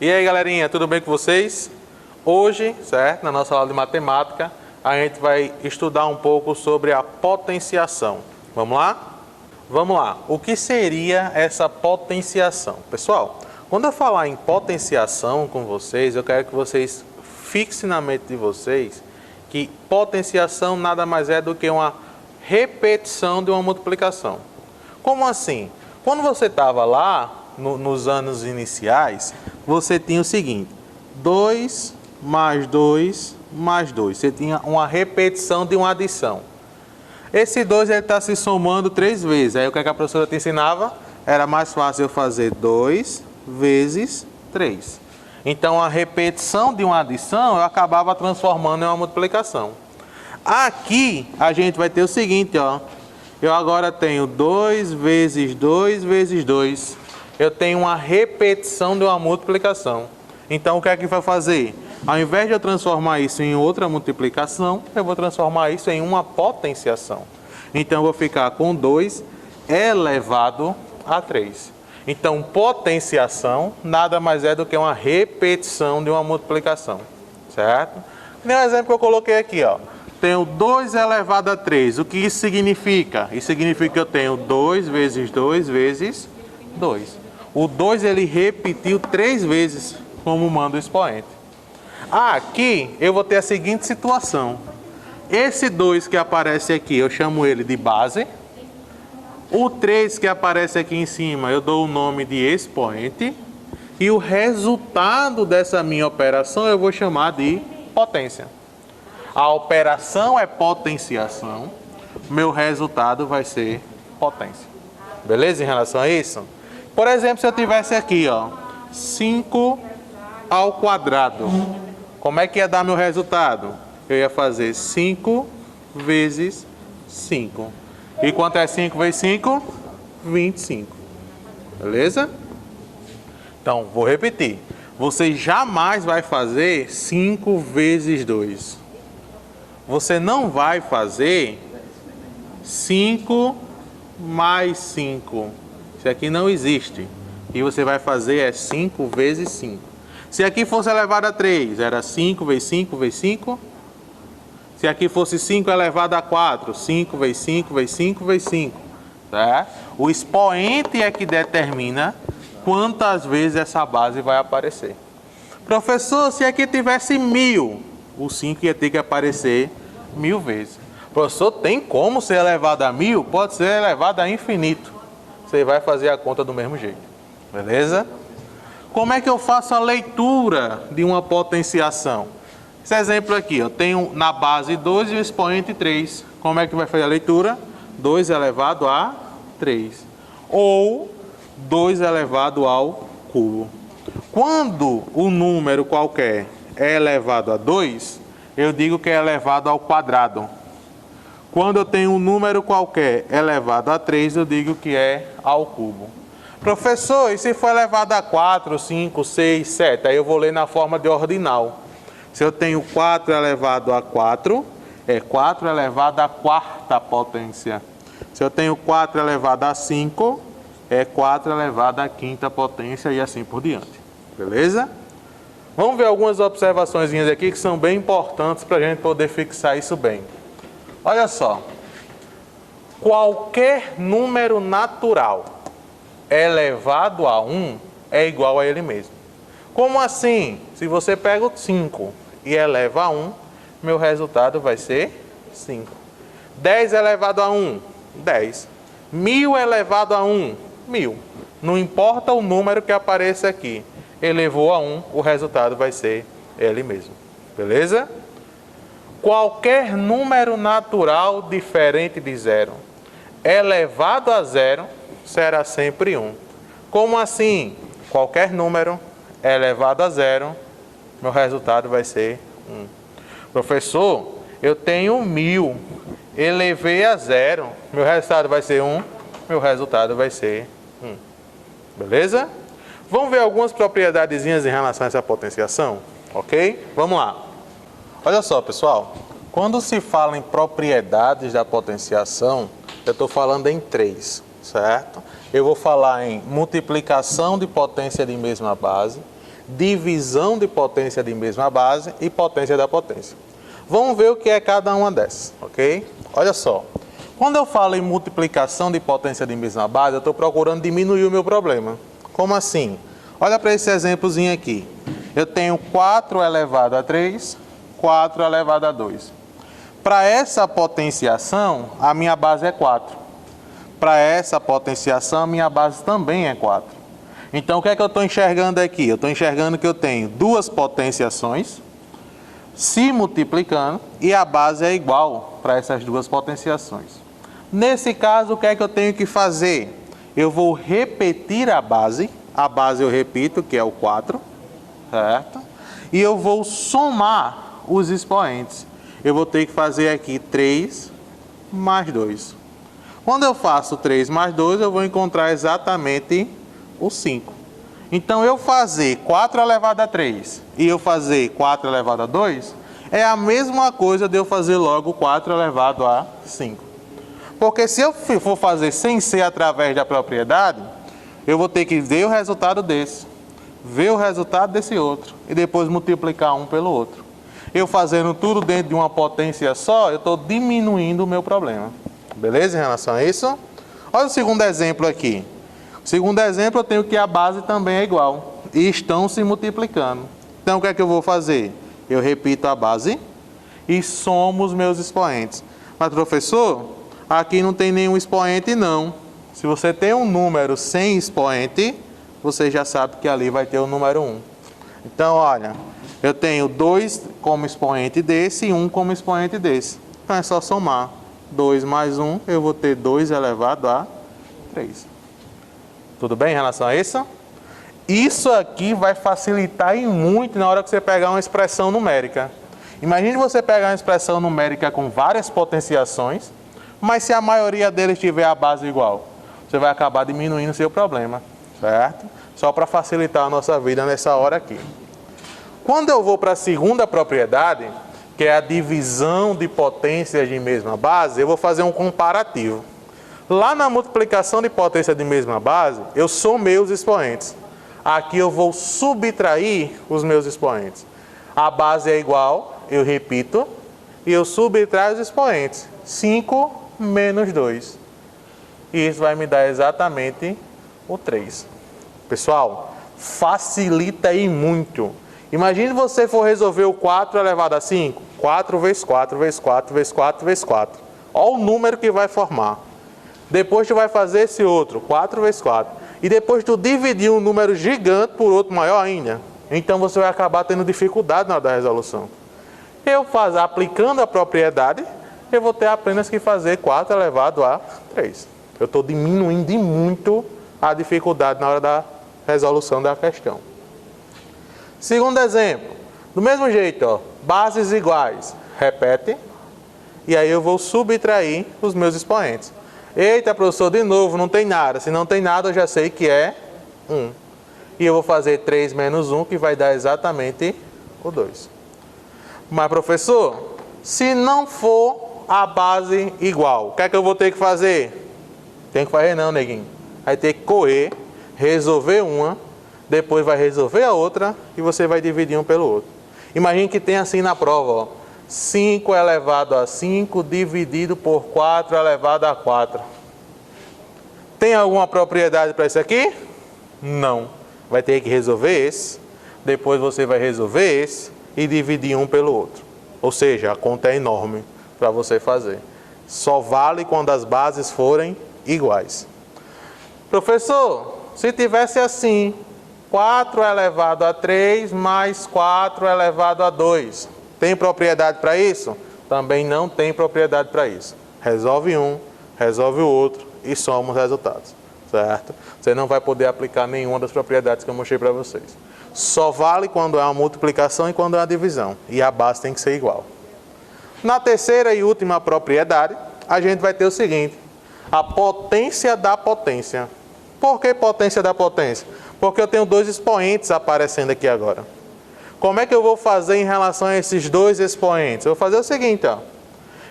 E aí, galerinha, tudo bem com vocês? Hoje, certo, na nossa aula de matemática, a gente vai estudar um pouco sobre a potenciação. Vamos lá? Vamos lá. O que seria essa potenciação? Pessoal, quando eu falar em potenciação com vocês, eu quero que vocês fixem na mente de vocês que potenciação nada mais é do que uma repetição de uma multiplicação. Como assim? Quando você estava lá, nos anos iniciais, você tinha o seguinte: 2 mais 2 mais 2. Você tinha uma repetição de uma adição. Esse 2 está se somando 3 vezes. Aí o que a professora te ensinava? Era mais fácil eu fazer 2 vezes 3. Então, a repetição de uma adição eu acabava transformando em uma multiplicação. Aqui, a gente vai ter o seguinte, ó. Eu agora tenho 2 vezes 2 vezes 2. Eu tenho uma repetição de uma multiplicação. Então, o que é que vai fazer? Ao invés de eu transformar isso em outra multiplicação, eu vou transformar isso em uma potenciação. Então, eu vou ficar com 2 elevado a 3. Então, potenciação nada mais é do que uma repetição de uma multiplicação. Certo? Nem o exemplo que eu coloquei aqui, ó. Tenho 2 elevado a 3. O que isso significa? Isso significa que eu tenho 2 vezes 2 vezes 2. O 2 ele repetiu 3 vezes, como manda o expoente. Aqui eu vou ter a seguinte situação. Esse 2 que aparece aqui, eu chamo ele de base. O 3 que aparece aqui em cima, eu dou o nome de expoente. E o resultado dessa minha operação eu vou chamar de potência. A operação é potenciação. Meu resultado vai ser potência. Beleza em relação a isso? Por exemplo, se eu tivesse aqui, ó, 5 ao quadrado. Como é que ia dar meu resultado? Eu ia fazer 5 vezes 5. E quanto é 5 vezes 5? 25. Beleza? Então, vou repetir. Você jamais vai fazer 5 vezes 2. Você não vai fazer 5 mais 5. Isso aqui não existe. E você vai fazer é 5 vezes 5. Se aqui fosse elevado a 3, era 5 vezes 5 vezes 5. Se aqui fosse 5 elevado a 4, 5 vezes 5 vezes 5 vezes 5. Tá? O expoente é que determina quantas vezes essa base vai aparecer. Professor, se aqui tivesse 1000, o 5 ia ter que aparecer 1000 vezes. Professor, tem como ser elevado a 1000? Pode ser elevado a infinito. Você vai fazer a conta do mesmo jeito. Beleza? Como é que eu faço a leitura de uma potenciação? Esse exemplo aqui, eu tenho na base 2 e o expoente 3. Como é que vai fazer a leitura? 2 elevado a 3. Ou 2 elevado ao cubo. Quando o número qualquer é elevado a 2, eu digo que é elevado ao quadrado. Quando eu tenho um número qualquer elevado a 3, eu digo que é ao cubo. Professor, e se for elevado a 4, 5, 6, 7? Aí eu vou ler na forma de ordinal. Se eu tenho 4 elevado a 4, é 4 elevado à quarta potência. Se eu tenho 4 elevado a 5, é 4 elevado à quinta potência e assim por diante. Beleza? Vamos ver algumas observações aqui que são bem importantes para a gente poder fixar isso bem. Olha só. Qualquer número natural elevado a 1 é igual a ele mesmo. Como assim? Se você pega o 5 e eleva a 1, meu resultado vai ser 5. 10 elevado a 1, 10. 1000 elevado a 1, 1000. Não importa o número que apareça aqui. Elevou a 1, o resultado vai ser ele mesmo. Beleza? Qualquer número natural diferente de 0 elevado a 0 será sempre 1. Como assim? Qualquer número elevado a 0, meu resultado vai ser 1. Professor, eu tenho 1000, elevei a 0, meu resultado vai ser 1, meu resultado vai ser 1. Beleza? Vamos ver algumas propriedadezinhas em relação a essa potenciação? Ok? Vamos lá. Olha só, pessoal. Quando se fala em propriedades da potenciação, eu estou falando em 3, certo? Eu vou falar em multiplicação de potência de mesma base, divisão de potência de mesma base e potência da potência. Vamos ver o que é cada uma dessas, ok? Olha só, quando eu falo em multiplicação de potência de mesma base, eu estou procurando diminuir o meu problema. Como assim? Olha para esse exemplozinho aqui. Eu tenho 4 elevado a 3, 4 elevado a 2. Para essa potenciação, a minha base é 4. Para essa potenciação, a minha base também é 4. Então, o que é que eu estou enxergando aqui? Eu estou enxergando que eu tenho duas potenciações se multiplicando e a base é igual para essas duas potenciações. Nesse caso, o que é que eu tenho que fazer? Eu vou repetir a base eu repito, que é o 4, certo? E eu vou somar os expoentes. Eu vou ter que fazer aqui 3 mais 2. Quando eu faço 3 mais 2, eu vou encontrar exatamente o 5. Então, eu fazer 4 elevado a 3 e eu fazer 4 elevado a 2 é a mesma coisa de eu fazer logo 4 elevado a 5. Porque se eu for fazer sem ser através da propriedade, eu vou ter que ver o resultado desse, ver o resultado desse outro e depois multiplicar um pelo outro. Eu fazendo tudo dentro de uma potência só, eu estou diminuindo o meu problema. Beleza em relação a isso? Olha o segundo exemplo aqui. Segundo exemplo, eu tenho que a base também é igual e estão se multiplicando. Então, o que é que eu vou fazer? Eu repito a base e somo os meus expoentes. Mas, professor, aqui não tem nenhum expoente, não. Se você tem um número sem expoente, você já sabe que ali vai ter o número 1. Então, olha, eu tenho 2 como expoente desse e 1 como expoente desse. Então, é só somar. 2 mais 1, eu vou ter 2 elevado a 3. Tudo bem em relação a isso? Isso aqui vai facilitar e muito na hora que você pegar uma expressão numérica. Imagine você pegar uma expressão numérica com várias potenciações, mas se a maioria deles tiver a base igual, você vai acabar diminuindo o seu problema, certo? Só para facilitar a nossa vida nessa hora aqui. Quando eu vou para a segunda propriedade, que é a divisão de potências de mesma base, eu vou fazer um comparativo. Lá na multiplicação de potência de mesma base, eu somei os expoentes. Aqui eu vou subtrair os meus expoentes. A base é igual, eu repito, e eu subtraio os expoentes. 5 menos 2. E isso vai me dar exatamente o 3. Pessoal, facilita aí muito. Imagine você for resolver o 4 elevado a 5. 4 vezes 4 vezes 4 vezes 4 vezes 4. Olha o número que vai formar. Depois tu vai fazer esse outro, 4 vezes 4. E depois tu dividir um número gigante por outro maior ainda. Então você vai acabar tendo dificuldade na hora da resolução. Aplicando a propriedade, eu vou ter apenas que fazer 4 elevado a 3. Eu estou diminuindo muito a dificuldade na hora da resolução da questão. Segundo exemplo, do mesmo jeito, ó, bases iguais, repete, e aí eu vou subtrair os meus expoentes. Eita, professor, de novo, não tem nada. Se não tem nada, eu já sei que é 1. E eu vou fazer 3 menos 1, que vai dar exatamente o 2. Mas, professor, se não for a base igual, o que é que eu vou ter que fazer? Tem que fazer não, neguinho. Vai ter que correr, resolver uma, depois vai resolver a outra e você vai dividir um pelo outro. Imagine que tem assim na prova, ó, 5 elevado a 5 dividido por 4 elevado a 4. Tem alguma propriedade para isso aqui? Não. Vai ter que resolver esse, depois você vai resolver esse e dividir um pelo outro. Ou seja, a conta é enorme para você fazer. Só vale quando as bases forem iguais. Professor, se tivesse assim, 4 elevado a 3 mais 4 elevado a 2. Tem propriedade para isso? Também não tem propriedade para isso. Resolve um, resolve o outro e soma os resultados, certo? Você não vai poder aplicar nenhuma das propriedades que eu mostrei para vocês. Só vale quando é uma multiplicação e quando é uma divisão. E a base tem que ser igual. Na terceira e última propriedade, a gente vai ter o seguinte: a potência da potência. Por que potência da potência? Porque eu tenho dois expoentes aparecendo aqui agora. Como é que eu vou fazer em relação a esses dois expoentes? Eu vou fazer o seguinte, ó.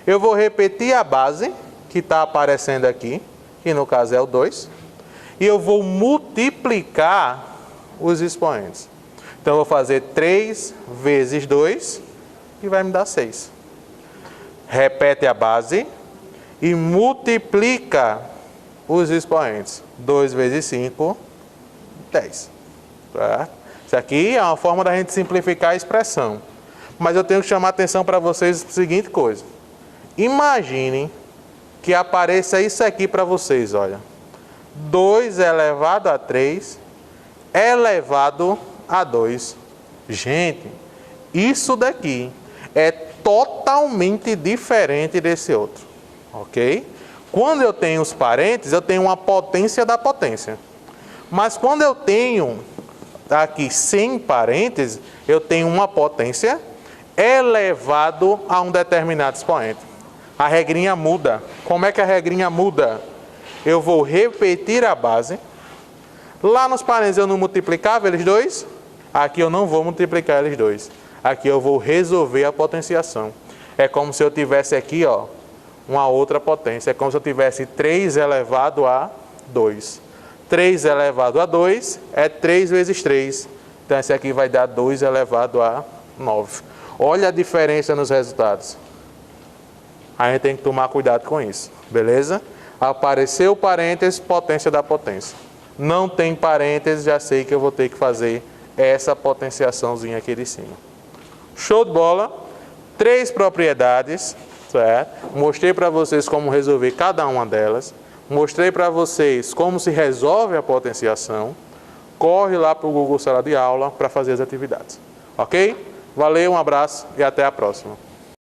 Eu vou repetir a base que está aparecendo aqui, que no caso é o 2, e eu vou multiplicar os expoentes. Então, eu vou fazer 3 vezes 2 e vai me dar 6. Repete a base e multiplica os expoentes. 2 vezes 5, 10. Tá? Isso aqui é uma forma da gente simplificar a expressão. Mas eu tenho que chamar a atenção para vocês a seguinte coisa. Imaginem que apareça isso aqui para vocês, olha. 2 elevado a 3 elevado a 2. Gente, isso daqui é totalmente diferente desse outro, ok? Quando eu tenho os parênteses, eu tenho uma potência da potência. Mas quando eu tenho aqui sem parênteses, eu tenho uma potência elevado a um determinado expoente. A regrinha muda. Como é que a regrinha muda? Eu vou repetir a base. Lá nos parênteses eu não multiplicava eles dois. Aqui eu não vou multiplicar eles dois. Aqui eu vou resolver a potenciação. É como se eu tivesse aqui, ó, uma outra potência. É como se eu tivesse 3 elevado a 2. 3 elevado a 2 é 3 vezes 3. Então esse aqui vai dar 2 elevado a 9. Olha a diferença nos resultados. A gente tem que tomar cuidado com isso, beleza? Apareceu parênteses, potência da potência. Não tem parênteses, já sei que eu vou ter que fazer essa potenciaçãozinha aqui de cima. Show de bola? 3 propriedades, certo? Mostrei para vocês como resolver cada uma delas. Mostrei para vocês como se resolve a potenciação. Corre lá para o Google Sala de Aula para fazer as atividades. Ok? Valeu, um abraço e até a próxima.